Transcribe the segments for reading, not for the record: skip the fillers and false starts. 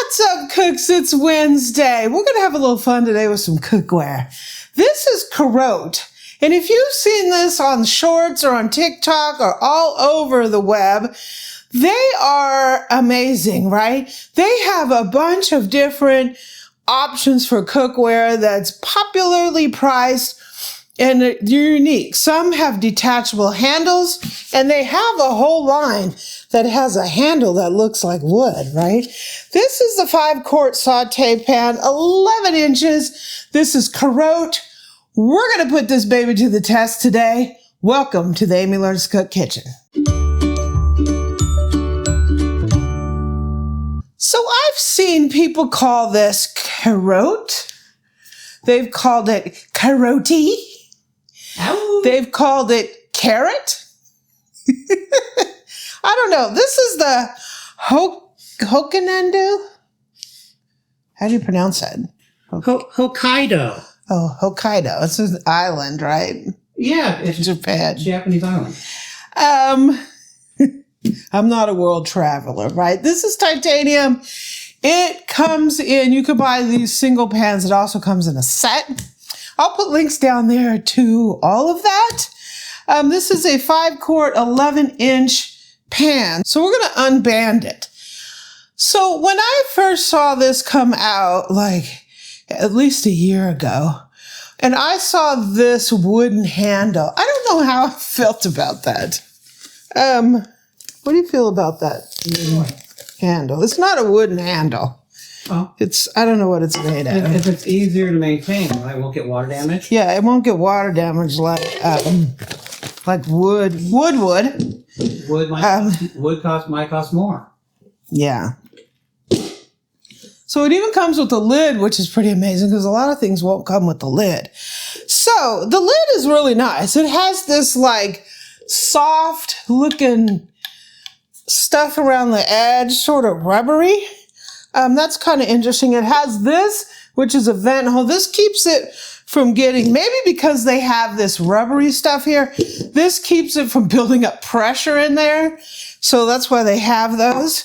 What's up, cooks? It's Wednesday. We're going to have a little fun today with some cookware. This is Carote. And if you've seen this on shorts or on TikTok or all over the web, they are amazing, right? They have a bunch of different options for cookware that's popularly priced and they're unique. Some have detachable handles, and they have a whole line that has a handle that looks like wood, right? This is the 5-quart saute pan, 11 inches. This is Carote. We're going to put this baby to the test today. Welcome to the Amy Learns to Cook kitchen. So I've seen people call this carote. They've called it carote. Ow. They've called it carrot. I don't know. This is the Hokkaido. How do you pronounce that? Hokkaido. Oh, Hokkaido. It's an island, right? Yeah, it's Japan. Japanese island. I'm not a world traveler, right? This is titanium. It comes in, you could buy these single pans. It also comes in a set. I'll put links down there to all of that. This is a 5-quart, 11-inch pan. So we're going to unband it. So when I first saw this come out, like at least a year ago, and I saw this wooden handle, I don't know how I felt about that. What do you feel about that handle? It's not a wooden handle. Oh. I don't know what it's made of. If it's easier to maintain, right? It won't get water damage. Yeah, it won't get water damage like wood. Wood might cost more. Yeah. So it even comes with a lid, which is pretty amazing because a lot of things won't come with the lid. So the lid is really nice. It has this like soft looking stuff around the edge, sort of rubbery. That's kind of interesting. It has this, which is a vent hole. This keeps it from getting, maybe because they have this rubbery stuff here, this keeps it from building up pressure in there. So that's why they have those.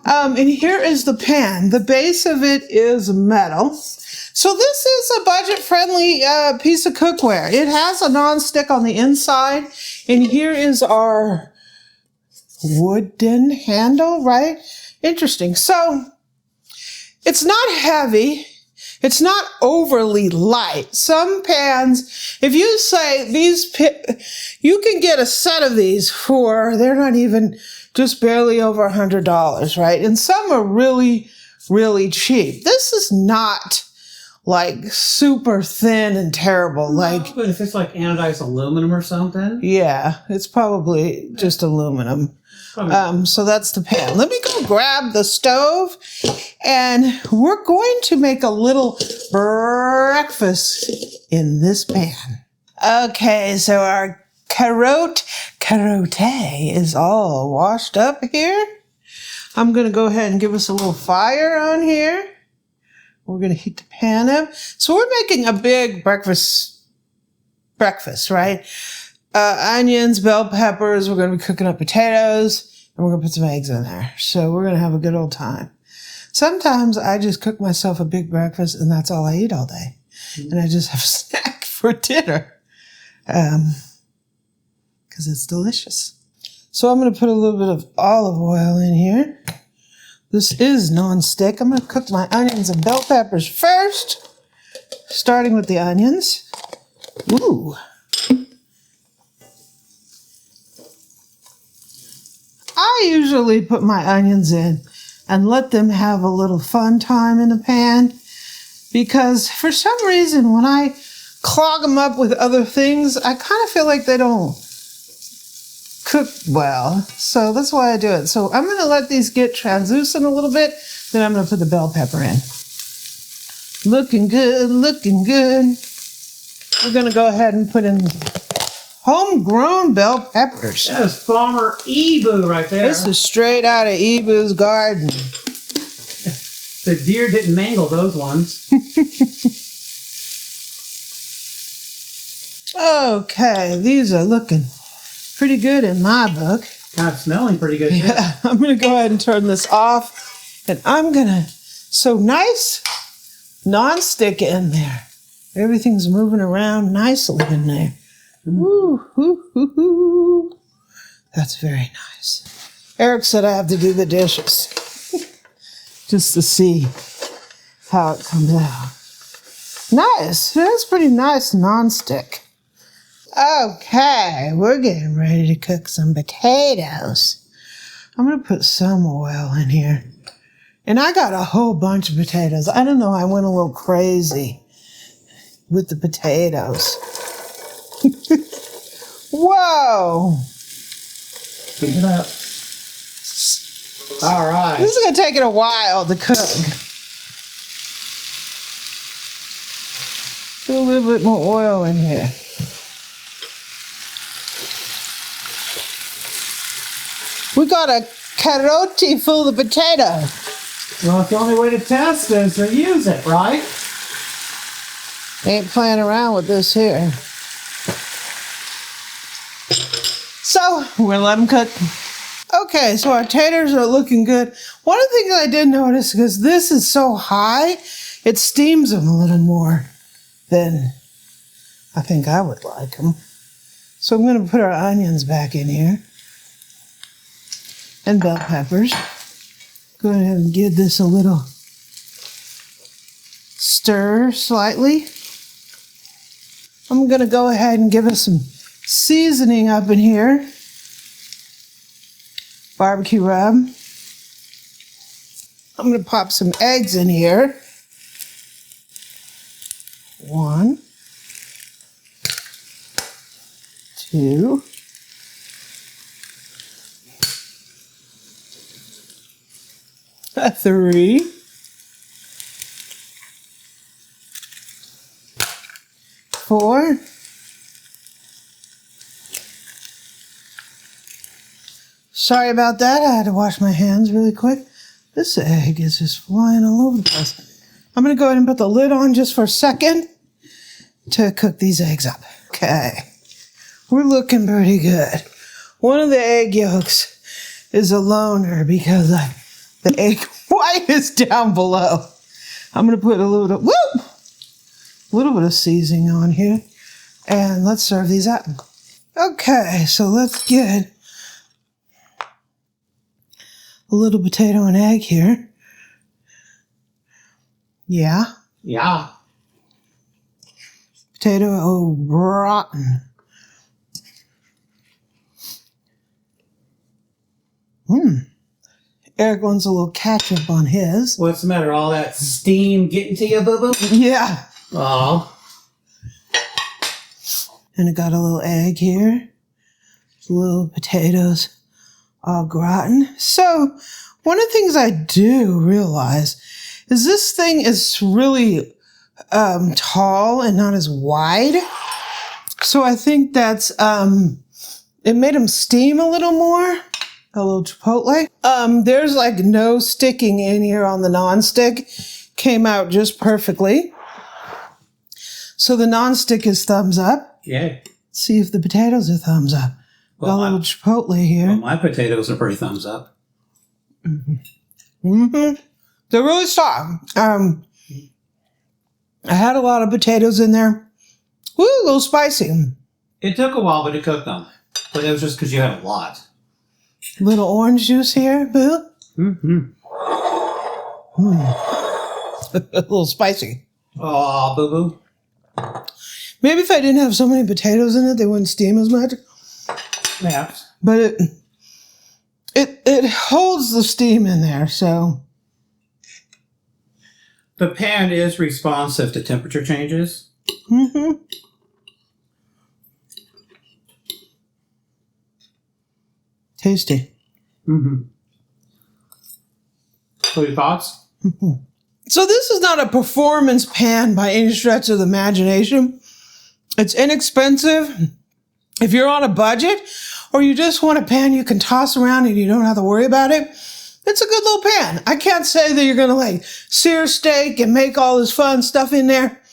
And here is the pan. The base of it is metal. So this is a budget-friendly piece of cookware. It has a non-stick on the inside. And here is our wooden handle, right? Interesting. So it's not heavy. It's not overly light. Some pans, if you say you can get a set of these for, they're not even just barely over $100, right? And some are really, really cheap. This is not like super thin and terrible. No, but if it's like anodized aluminum or something. Yeah, it's probably just aluminum. So that's the pan. Let me go grab the stove and we're going to make a little breakfast in this pan. Okay, so our carote is all washed up here. I'm going to go ahead and give us a little fire on here. We're going to heat the pan up. So we're making a big breakfast, right? Onions, bell peppers. We're going to be cooking up potatoes, and we're going to put some eggs in there. So we're going to have a good old time. Sometimes I just cook myself a big breakfast, and that's all I eat all day. And I just have a snack for dinner because it's delicious. So I'm going to put a little bit of olive oil in here. This is non-stick. I'm going to cook my onions and bell peppers first, starting with the onions. Ooh. I usually put my onions in and let them have a little fun time in the pan because for some reason when I clog them up with other things, I kind of feel like they don't cook well. So that's why I do it. So I'm going to let these get translucent a little bit. Then I'm going to put the bell pepper in. Looking good, looking good. We're going to go ahead and put in homegrown bell peppers. That is Farmer Ebu right there. This is straight out of Ebu's garden. The deer didn't mangle those ones. Okay, these are looking pretty good in my book. Kind of smelling pretty good. Yeah, I'm going to go ahead and turn this off, and I'm going to So nice non-stick in there. Everything's moving around nicely in there. Woo, hoo, hoo, hoo. That's very nice. Eric said I have to do the dishes just to see how it comes out. Nice. That's pretty nice non-stick. Okay, we're getting ready to cook some potatoes. I'm going to put some oil in here. And I got a whole bunch of potatoes. I don't know, I went a little crazy with the potatoes. Whoa! Pick it up. All right. This is going to take it a while to cook. Put a little bit more oil in here. We got a carote full of potato. Well, the only way to test is to use it, right? Ain't playing around with this here. So, we're gonna let them cook. Okay, so our taters are looking good. One of the things I did notice, because this is so high, it steams them a little more than I think I would like them. So I'm gonna put our onions back in here. And bell peppers. Go ahead and give this a little stir slightly. I'm going to go ahead and give us some seasoning up in here. Barbecue rub. I'm going to pop some eggs in here. 1, 2. 3, 4, sorry about that. I had to wash my hands really quick. This egg is just flying all over the place. I'm going to go ahead and put the lid on just for a second to cook these eggs up. Okay. We're looking pretty good. One of the egg yolks is a loner because the egg white is down below. I'm going to put a little bit of seasoning on here. And let's serve these up. Okay, so let's get a little potato and egg here. Yeah. Yeah. Potato au gratin. Eric wants a little ketchup on his. What's the matter? All that steam getting to you, boo-boo? Yeah. Oh. And I got a little egg here. Little potatoes au gratin. So, one of the things I do realize is this thing is really tall and not as wide. So I think that's, it made them steam a little more. A little chipotle. There's like no sticking in here on the non-stick. Came out just perfectly. So the non-stick is thumbs up. Yeah. See if the potatoes are thumbs up. Well, got a little chipotle here. Well, my potatoes are pretty thumbs up. Mm-hmm. They're really soft. I had a lot of potatoes in there. Woo, a little spicy. It took a while to cook them, but it was just because you had a lot. Little orange juice here, boo. Mm-hmm. A little spicy. Oh, boo-boo. Maybe if I didn't have so many potatoes in it, they wouldn't steam as much. Yeah. But it holds the steam in there, so. The pan is responsive to temperature changes. Mm-hmm. Tasty. Mm-hmm. So your thoughts? Mm-hmm. So this is not a performance pan by any stretch of the imagination. It's inexpensive. If you're on a budget or you just want a pan you can toss around and you don't have to worry about it, it's a good little pan. I can't say that you're going to like sear steak and make all this fun stuff in there.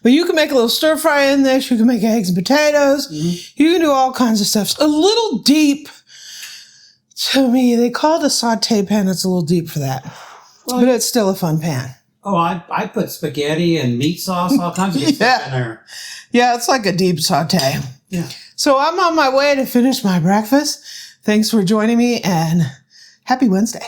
But you can make a little stir fry in this. You can make eggs and potatoes. Mm-hmm. You can do all kinds of stuff. It's a little deep to me. They call it a saute pan. It's a little deep for that. Well, but it's still a fun pan. Oh, I put spaghetti and meat sauce, all kinds of good stuff in there. Yeah, it's like a deep saute. Yeah. So I'm on my way to finish my breakfast. Thanks for joining me and happy Wednesday.